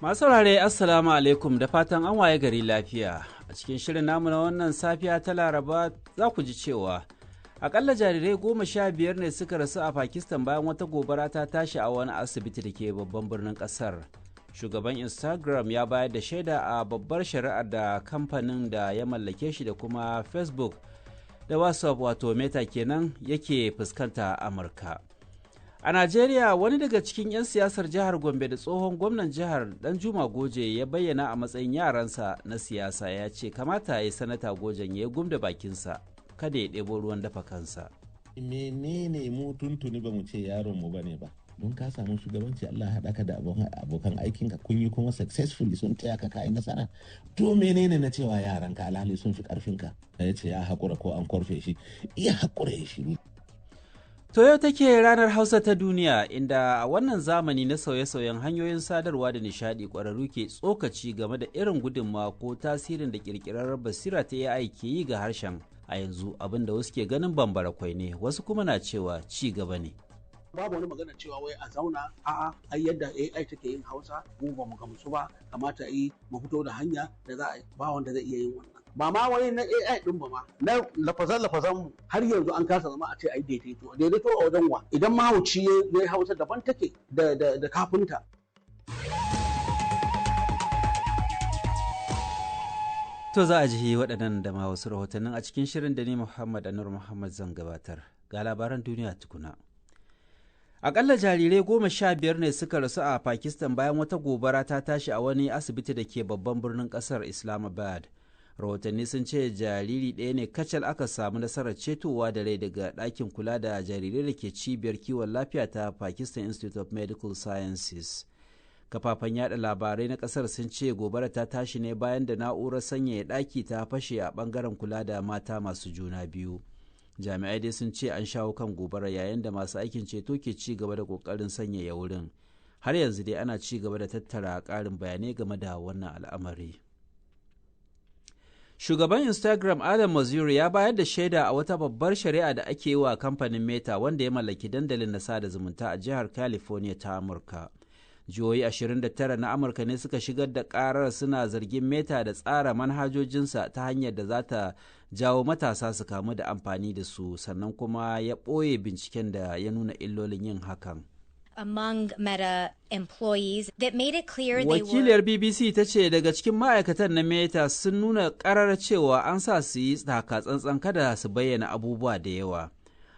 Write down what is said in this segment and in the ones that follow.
Masu saurare Assalamu alaikum da fatan an waye gari lafiya. A cikin shirin namu na wannan safiya ta Laraba za ku ji cewa akalla jarirai 15 ne suka rasu a Pakistan bayan wata gobara ta tashi a wani asibiti da ke babban birnin kasar. Shugaban Instagram ya bayar da shaida a babbar shari'ar da kamfanin da ya mallake shi da kuma Facebook da WhatsApp wato Meta kenan yake fuskanta a Amurka. A Najeriya wani daga cikin 'yan siyasar jihar Gombe da tsohon gwamnan jihar Danjuma Goje ya bayyana a matsayin yaransa na siyasa ya ce kamata ya yi sanata Gojen ya gumda bakinsa kada ya ɗebo ruwan dafa kansa. Menene mu tuntuni ba mu ce yaron mu bane ba. Don ka samu shugabanci Allah haɗa ka da abokan aikinka kun yi kuma successfully sun taya ka kai nasara. To menene na cewa yaran ka alhali sun fi karfinka? Ya ce ya haƙura ko an korfe shi. Iya haƙura ya shiru. To yau take ranar Hausa ta duniya inda a wannan zamani na sauye-sauyen hanyoyin sadarwa da nishadi ƙwararru ke tsokaci game da irin gudunmawa ko tasirin da ƙirƙirar basira ta AI ke yi ga harshen a yanzu abinda wasu ke ganin bambara kwai ne wasu kuma na cewa ci gaba ne. Babu wani magana cewa wai a zauna a'a ai yadda AI take yin Hausa mu ba mu gamsu ba kamata yi mu fito da hanya da za a ba wanda zai iya yin wannan. Ba ma wani na AI din ba ma na lafazan mu har yanzu an kasa zama a ce ai daidaito a wajen wa idan mahauci ya Hausa daban take da kafinta. To za a ji waɗannan da ma wasu rahotannin a cikin shirin da ni Muhammad Anur Muhammad zan gabatar ga labaran duniya tukuna. Akalla jarirai 15 ne suka rasu a Pakistan bayan wata gobara ta tashi a wani asibiti da ke babban birnin ƙasar Islamabad. Rahotanni sun ce jariri ɗaya ne kacal aka samu nasarar cetowa da rai daga ɗakin kula da jarirai da ke cibiyar kiwon lafiya ta Pakistan Institute of Medical Sciences. Kafafen yada labarai na ƙasar sun ce gobara ta tashi ne bayan da na'urar sanyaya ɗaki ta fashe a ɓangaren kula da mata masu juna biyu. Jami'ai dai sun ce an shawo kan gobara yayin da masu aikin ceto ke ci gaba da ƙoƙarin sanyaya wurin. Har yanzu dai ana ci gaba da tattara ƙarin bayanai game da wannan al'amari. Shugaban Instagram Adam Mosseri ya bayar da shaida a wata babbar shari'a da ake yi wa kamfanin Meta wanda ya mallaki dandalin na sada zumunta a jihar California ta Amurka. Jihohi 29 na Amurka ne suka shigar da karar suna zargin Meta da tsara manhajojinsa ta hanyar da za ta jawo matasa su kamu da amfani da su sannan kuma ya ɓoye binciken da ya nuna illolin yin hakan. Among Meta employees that made it clear they were... Wakiliyar BBC ta ce daga cikin ma'aikatan na Meta sun nuna karar cewa an sa su yi taka tsantsan kada su bayyana abubuwa da yawa.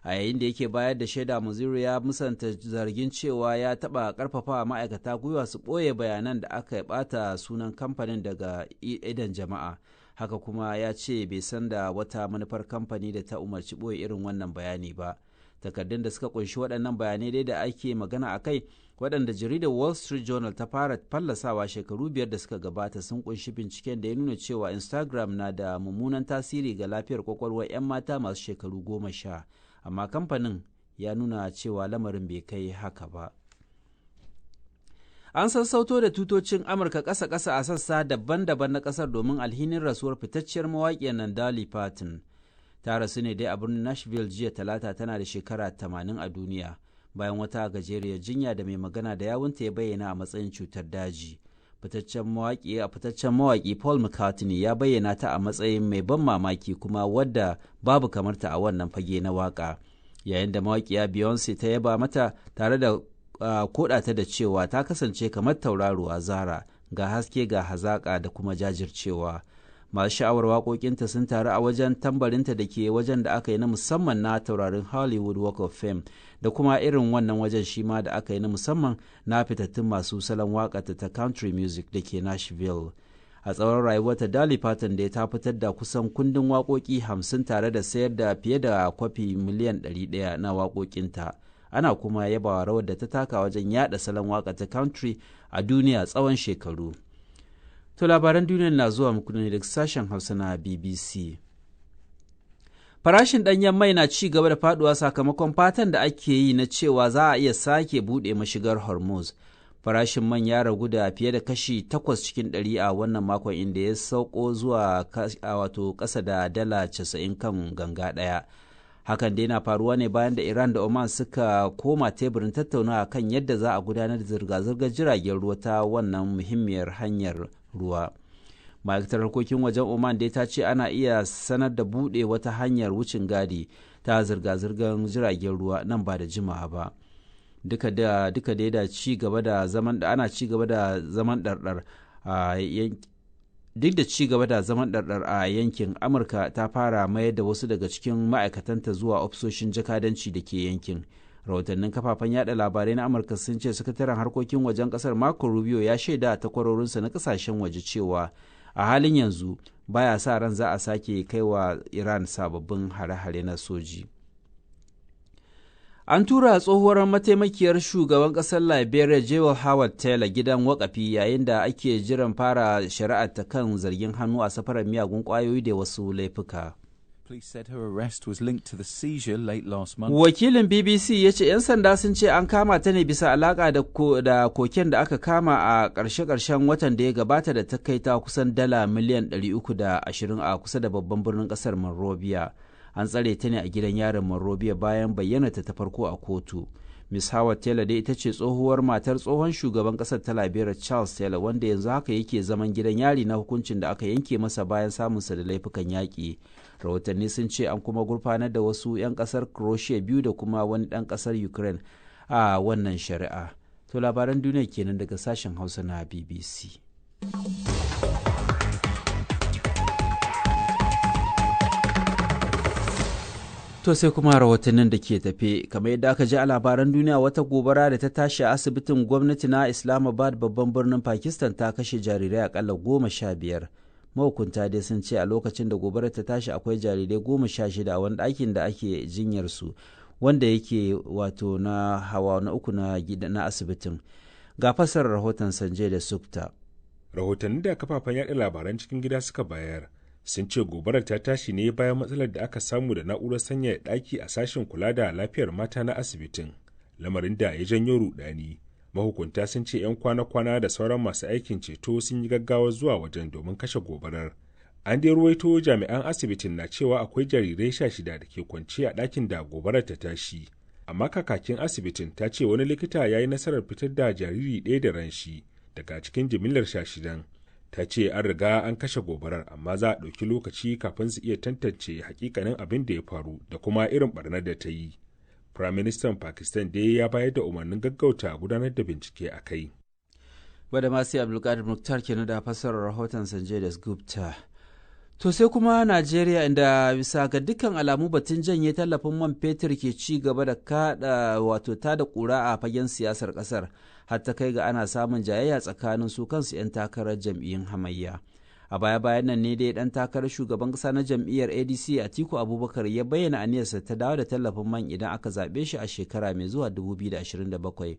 A yayin da yake bayar da shaida Mosseri ya musanta zargin cewa ya taɓa ƙarfafa ma'aikata gwiwa su ɓoye bayanan da aka ɓata sunan kamfanin daga idan jama'a. Haka kuma ya ce bai san da wata manufar kamfani da ta umarci ɓoye irin wannan bayani ba. Takardun da suka kunshi waɗannan bayanai dai da ake magana a kai waɗanda jaridar Wall Street Journal ta fara fallasawa shekaru 5 da suka gabata sun kunshi binciken da ya nuna cewa Instagram na da mummunan tasiri ga lafiyar kwakwalwar 'yan mata masu shekaru 10, amma kamfanin ya nuna cewa lamarin bai kai haka ba. An sassauto da tutocin Amurka ƙasa-ƙasa a sassa daban-daban na ƙasar domin alhinin rasuwar fitacciyar mawaƙiyar nan Dolly Parton. Ta rasu ne dai a birnin Nashville jiya Talata tana da shekara 80 a duniya bayan wata gajeriyar jinya da mai magana da yawunta ya bayyana a matsayin cutar daji. Fitaccen mawaƙi Paul McCartney ya bayyana ta a matsayin mai ban mamaki kuma wadda babu kamarta a wannan fage na waƙa. Yayin da mawaƙiya Beyoncé ta yaba mata tare da koɗata da cewa ta kasance kamar tauraruwa Zara ga haske ga hazaƙa da kuma jajircewa. Masu sha'awar waƙoƙinta sun taru a wajen tambarinta da ke wajen da aka yi na musamman na taurarin Hollywood Walk of Fame da kuma irin wannan wajen shi ma da aka yi na musamman na fitattun masu salon waƙata ta country music da ke Nashville. A tsawon rayuwarta Dolly Parton da ta fitar da kusan kundin waƙoƙi 50 tare da sayar da fiye da kwafi miliyan 100 na waƙoƙinta. Ana kuma yabawa rawar da ta taka wajen yada salon waƙa ta country a duniya tsawon shekaru. To labaran duniyar na zuwa muku ne daga sashen Hausa na BBC. Farashin ɗanyen mai na ci gaba da faduwa sakamakon fatan da ake yi na cewa za a iya sake buɗe mashigar Hormuz. Farashin man ya ragu da fiye da kashi 8 cikin 100 a wannan makon inda ya sauko zuwa wato ƙasa da dala 90 kan ganga ɗaya. Hakan dai na faruwa ne bayan da Iran da Oman suka koma teburin tattaunawa kan yadda za a gudanar da zirga-zirgar jiragen ruwa ta wannan muhimmiyar hanyar ruwa. Ma'aikatar harkokin wajen Oman dai ta ce ana iya sanar da buɗe wata hanyar wucin gadi ta zirga-zirgar jiragen ruwa nan ba da jimawa ba. Duka dai da ci gaba da zaman da ana ci gaba da zaman ɗarɗar a duk da ci gaba da zaman ɗarɗar a yankin, Amurka ta fara mayar da wasu daga cikin ma'aikatanta zuwa ofisoshin jakadanci da ke yankin. Rahotannin kafafen yada labarai na Amurka sun ce sakataren harkokin wajen kasar Marco Rubio ya shaida takwarorinsa na kasashen waje cewa a halin yanzu baya sa ran za a sake kai wa Iran sababbin hare-hare na soji. An tura tsohuwar mataimakiyar shugaban ƙasar Liberia Jewel Howard Taylor gidan wakafi yayin da ake jiran fara shari'ar ta kan zargin hannu a safarar miyagun ƙwayoyi da wasu laifuka. Wakilin BBC ya ce 'yan sanda sun ce an kama ta ne bisa alaƙa da koken da aka kama a ƙarshe-ƙarshen watan da ya gabata da ta kai ta kusan dala miliyan 320 a kusa da babban birnin ƙasar Monrovia. An tsare ta ne a gidan yarin Monrovia bayan bayyana ta farko a kotu. Miss Howard Taylor dai ita ce tsohuwar matar tsohon shugaban ƙasar ta Liberia Charles Taylor, wanda yanzu haka yake zaman gidan yari na hukuncin da aka yanke masa bayan samunsa da laifukan yaƙi. Rahotanni sun ce an kuma gurfanar da wasu 'yan ƙasar Croatia biyu da kuma wani ɗan ƙasar Ukraine a wannan shari'a. To labaran duniya kenan daga sashen Hausa na BBC. To sai kuma rahotannin da ke tafe, kamar yadda aka ji a labaran duniya, wata gobara da ta tashi a asibitin gwamnati na Islamabad babban birnin Pakistan ta kashe jarirai akalla 15. Mahukunta dai sun ce a lokacin da gobarar ta tashi akwai jarirai 16 a wani ɗakin da ake jinyar su, wanda yake wato na hawa na uku na asibitin. Ga fasarar rahoton Sanjay da Sukta. Rahotanni da kafafen yaɗa labaran cikin gida suka bayar sun ce gobarar ta tashi ne bayan matsalar da aka samu da na'urar sanyaya ɗaki a sashen kula da lafiyar mata na asibitin, lamarin da ya janyo rudani. Mahukunta sun ce 'yan kwana-kwana da sauran masu aikin ceto sun yi gaggawa zuwa wajen domin kashe gobarar. An dai ruwaito jami'an asibitin na cewa akwai jarirai 16 da ke kwance a ɗakin da gobarar ta tashi, amma kakakin asibitin ta ce wani likita ya yi nasarar fitar da jariri ɗaya da ran shi daga cikin jimillar 16. Ta ce an riga an kashe gobarar, amma za a ɗauki lokaci kafin su iya tantance hakikanin abin da ya faru da kuma irin barnar da ta yi. Firaministan Pakistan dai ya bayar da umarnin gaggauta gudanar da bincike a kai. Badamasi Abdulkadir Mukhtar kenan da fassarar rahoton Sanjay Das Gupta. To sai kuma Najeriya, inda bisa ga dukkan alamu batun janye tallafin man fetur ke ci gaba da tada kura a fagen siyasar kasar, har ta kai ga ana samun jayayya tsakanin su kansu 'yan takarar jam'iyyun hamayya. A baya-bayan nan ne dai dan takarar shugaban kasa na jam'iyyar ADC Atiku Abubakar ya bayyana aniyarsa ta dawo da tallafin man idan aka zaɓe shi a shekara mai zuwa 2027.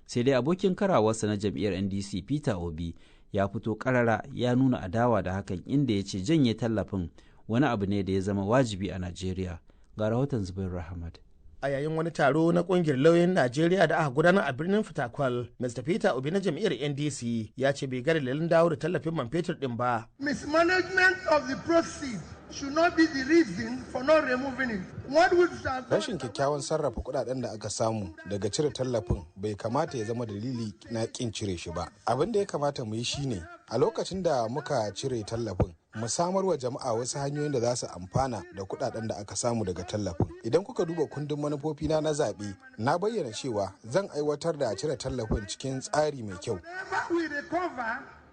Sai dai abokin karawarsa na jam'iyyar NDC Peter Obi ya fito karara ya nuna adawa da hakan, inda ya ce janye tallafin wani abu ne da ya zama wajibi a Najeriya. Ga rahoton Zubair Rahmat. A yayin wani taro na kungiyar lauyoyin Najeriya da aka gudanar a birnin Fatakwal, Mr. Peter Obi na jam'iyyar NDC ya ce bai ga dalilin dawo da tallafin man fetur din ba. Mismanagement of the proceeds should not be the reason for not removing it. Rashin kyakkyawan sarrafa kudaden da aka samu daga cire tallafin bai kamata ya zama dalili na kin cire shi ba. Abin da ya kamata mu yi shine a lokacin da muka cire tallafin mu samar wa jama'a wasu hanyoyin da za su amfana da kudaden da aka samu daga tallafin. Idan kuka duba kundin manufofina na zaɓe, na bayyana cewa zan aiwatar da cire tallafin cikin tsari mai kyau.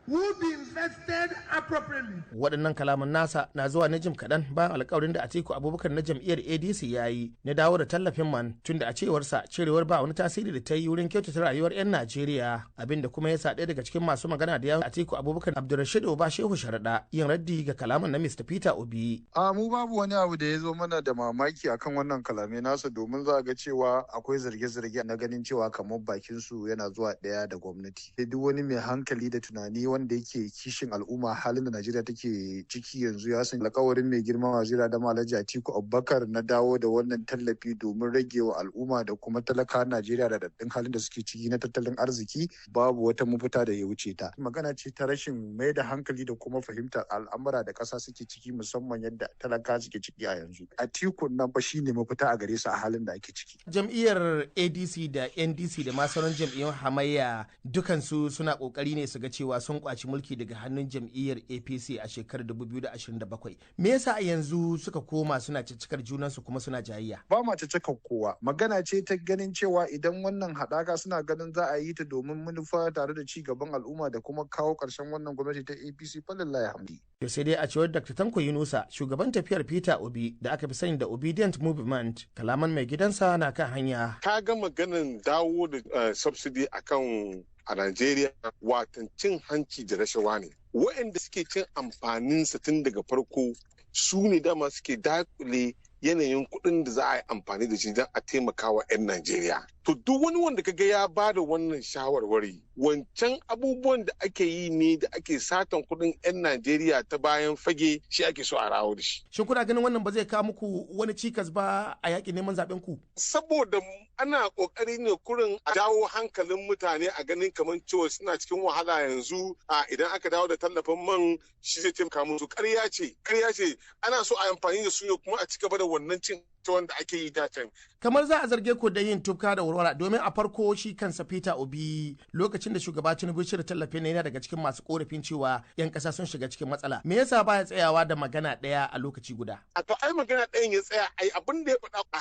Will be invested appropriately. Waɗannan kalaman nasa na zuwa na jim kaɗan bayan alkawarin da Atiku Abubakar na jam'iyyar ADC ya yi na dawo da tallafin man, tunda a cewarsa cirewar ba wani tasiri da ta yi wurin kyautata rayuwar 'yan Najeriya, abinda kuma ya sa ɗaya daga cikin masu magana da yawun Atiku Abubakar Abdulrashid Oba Shehu Sharaɗa yin raddi ga kalaman na Mr. Peter Obi. Mu babu wani abu da ya zo mana da mamaki akan wannan kalamai nasa, domin za ga cewa akwai zarge-zarge na ganin cewa kamar bakin su yana zuwa ɗaya da gwamnati. Duk wani mai hankali da tunani wanda yake kishin al'umma halin da Najeriya take ciki yanzu ya san alƙawarin mai girma wazira da Alhaji Atiku Abubakar na dawo da wannan tallafi domin rage wa al'umma da kuma talakawan Najeriya da daɗin halin da suke ciki na tattalin arziki babu wata mafita da ya wuce ta. Magana ce ta rashin mai da hankali da kuma fahimtar al'amura da ƙasa suke ciki musamman yadda talaka suke ciki a yanzu. Atiku nan fa shine mafita a gare su a halin da ake ciki. Jam'iyyar ADC da NDC da ma sauran jam'iyyun hamayya dukansu suna kokari ne su ga cewa sun kwaci mulki daga hannun jam'iyyar APC a shekarar 2027. Me yasa a yanzu suka koma suna ciccikar junansu kuma suna jayayya? Ba ma ciccikar kowa. Magana ce ta ganin cewa idan wannan haɗaka suna ganin za a yi ta domin manufa tare da ci gaban al'umma da kuma kawo ƙarshen wannan gwamnati ta APC falillahi hamdi. To sai dai a cewar Dr. Tanko Yunusa, shugaban tafiyar Peter Obi da aka fi sani da Obedient Movement, kalaman mai gidansa na kan hanya. Ka ga maganin dawo da subsidy akan a Najeriya watan cin hanci da rashawa ne. Waɗanda suke cin amfaninsa tun daga farko su ne dama suke dakule yanayin kuɗin da za a yi amfani da shi don a taimaka wa 'yan Najeriya. To duk wani wanda kaga ya ba da wannan shawarwari, wancan abubuwan da ake yi ne da ake satan kuɗin 'yan Najeriya ta bayan fage shi ake so a rawo da shi. Shin kuna ganin wannan ba zai kawo muku wani cikas ba a yaƙin neman zaɓen ku? Saboda ana ƙoƙari ne kurin a dawo hankalin mutane a ganin kamar cewa suna cikin wahala yanzu idan aka dawo da tallafin man shi zai taimaka musu. Ƙarya ce ana so a amfani da su ne kuma a ci gaba da wannan cin wanda ake yi da can. Kamar za a zarge ku da yin tufka da warwara domin a farko shi kansa Peter Obi lokacin da shugaba Tinubu shirya tallafi ne yana daga cikin masu korafin cewa 'yan ƙasa sun shiga cikin matsala. Me yasa baya tsayawa da magana ɗaya a lokaci guda? A to ai magana ɗayan ya tsaya ai abin da ya faɗa a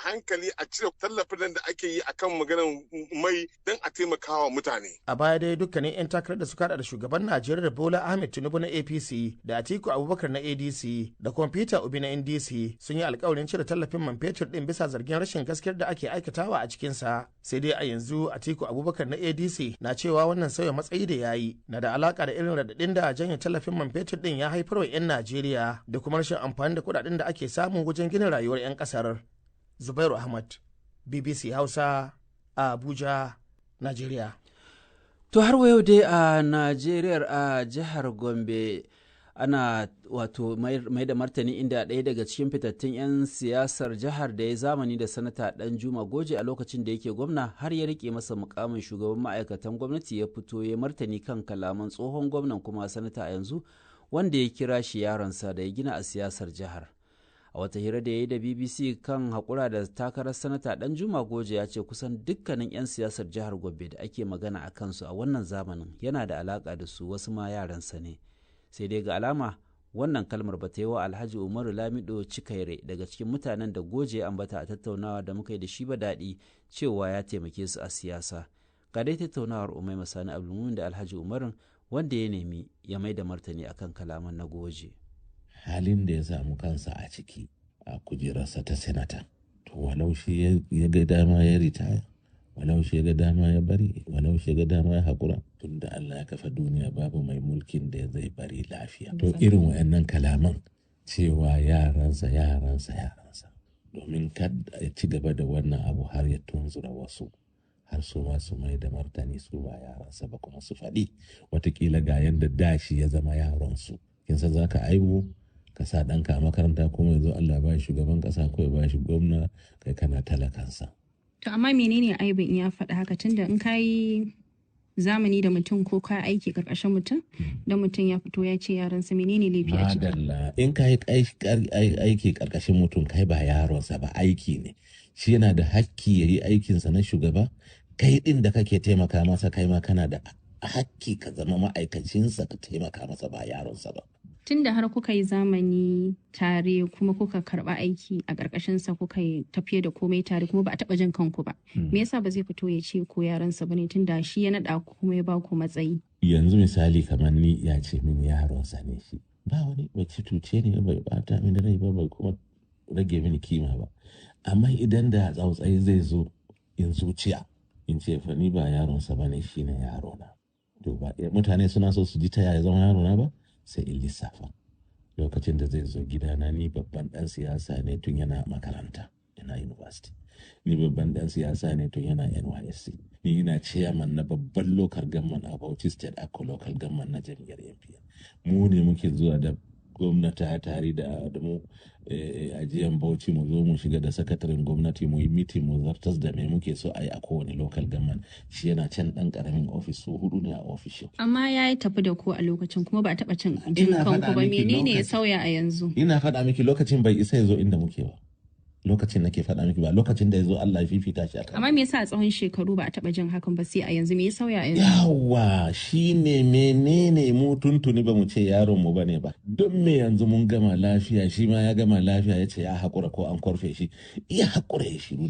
hankali a cire tallafin da ake yi akan maganar mai don a taimakawa mutane. A baya dai dukkanin 'yan takarar da suka da shugaban Najeriya Bola Ahmed Tinubu na APC da Atiku Abubakar na ADC da kuma Peter Obi na NDC sun yi alƙawarin cire tallafin man fetur din bisa zargin rashin gaskiyar da ake aikatawa a cikinsa. Sai dai a yanzu Atiku Abubakar na ADC na cewa wannan sauya matsayi da yayi na da alaka da irin radadin da janye tallafin man fetur din ya haifar wa 'yan Najeriya da kuma rashin amfani da kudaden da ake samu wajen gina rayuwar 'yan kasar. Zubairu Ahmad, BBC Hausa, Abuja, Najeriya. To har wa yau dai a Najeriya a jihar Gombe ana wato mai da martani inda ɗaya daga cikin fitattun 'yan siyasar jihar da ya zamani da sanata Danjuma Goje a lokacin da yake gwamna har ya rike masa mukamin shugaban ma'aikatan gwamnati ya fito ya martani kan kalaman tsohon gwamnan kuma sanata a yanzu wanda ya kira shi yaronsa da ya gina a siyasar jihar. A wata hira da ya yi da BBC kan haƙura da takarar sanata Danjuma Goje ya ce kusan dukkanin 'yan siyasar jihar Gombe da ake magana a kansu a wannan zamanin yana da alaƙa da su, wasu ma yaransa ne. Sai dai ga alama wannan kalmar ba ta yi wa Alhaji Umaru Lamido Cikaire daga cikin mutanen da Goje ambata a tattaunawa da muka yi da shi ba daɗi cewa ya taimake su a siyasa. Ga dai tattaunawar Umaima Sani Abdulmumin da Alhaji Umarun wanda ya nemi ya mai da martani akan kalaman na Goje. Halin da ya samu kansa a ciki a kujerarsa ta senata, to walau shi ya ga dama ya ritaya, walau shi ya ga dama ya bari, walau shi ya ga dama ya haƙura, tun da Allah ya kafa duniya babu mai mulkin da zai bari lafiya. To irin wa'annan kalaman cewa yaransa domin kada ya ci gaba da wannan abu har ya tunzura wasu har su ma su mai da martani su ba yaransa ba kuma su faɗi watakila ga yadda dashi ya zama yaransu. Kinsa za ka aibu ka sa ɗanka a makaranta kuma yanzu Allah ba shi shugaban ƙasa ko ya ba shi gwamna kai kana talakansa. To amma menene aibin in ya faɗa haka tunda in ka yi zamani da mutum ko ka aiki ƙarƙashin mutum da mutum ya fito ya ce yaransa menene laifi a ciki? Madalla in ka yi aiki ƙarƙashin mutum kai ba yaronsa ba aiki ne. Shi yana da hakki ya yi aikinsa na shugaba, kai ɗin da kake taimaka masa kai ma kana da hakki ka zama ma'aikacinsa ka taimaka masa ba yaronsa ba. Tun da har kuka yi zamani tare kuma kuka karɓa aiki a ƙarƙashinsa kuka yi tafiye da komai tare kuma ba a taɓa jin kanku ba. Me yasa ba zai fito ya ce ko yaransa ba ne tun da shi ya naɗa ku kuma ya ba ku matsayi? Yanzu misali kamar ni ya ce min yaronsa ne shi. Ba wani bai cuce ne bai bata min rai ba bai kuma rage mini kima ba. Amma idan da tsautsayi zai zo in zuciya in ce fa ni ba yaronsa ba ne shi ne yarona. To ba mutane suna so su ji ta yaya zama yarona ba? Sai in lissafa lokacin da zai zo gidana ni babban dan siyasa ne tun yana makaranta ina university. Ni babban dan siyasa ne tun yana NYSC. Ni ina chairman na babban local government a Bauchi State Akko local government na jam'iyyar NPN. Mu ne muke zuwa da gwamnati tare da mu ajiyan Bauchi mu zo mu shiga da sakataren gwamnati mu yi meeting mu zartas da me muke so a yi a kowane local government. Shi yana can dan karamin office so 4 ne a office. Amma ya yi tafi da ku a lokacin kuma ba a taɓa jin kanku ba, menene ya sauya a yanzu? Ina faɗa miki lokacin bai isa ya zo inda muke ba. Lokacin nake faɗa miki ba lokacin da ya zo Allah ya fifita shi akan. Amma me yasa a tsawon shekaru ba a taɓa jin hakan ba sai a yanzu, me ya sauya a yanzu? Yawa shine menene mu tuntuni ba mu ce yaron mu bane ba. Don me yanzu mun gama lafiya shi ma ya gama lafiya ya ce ya haƙura ko an korfe shi. Ya haƙura ya shiru.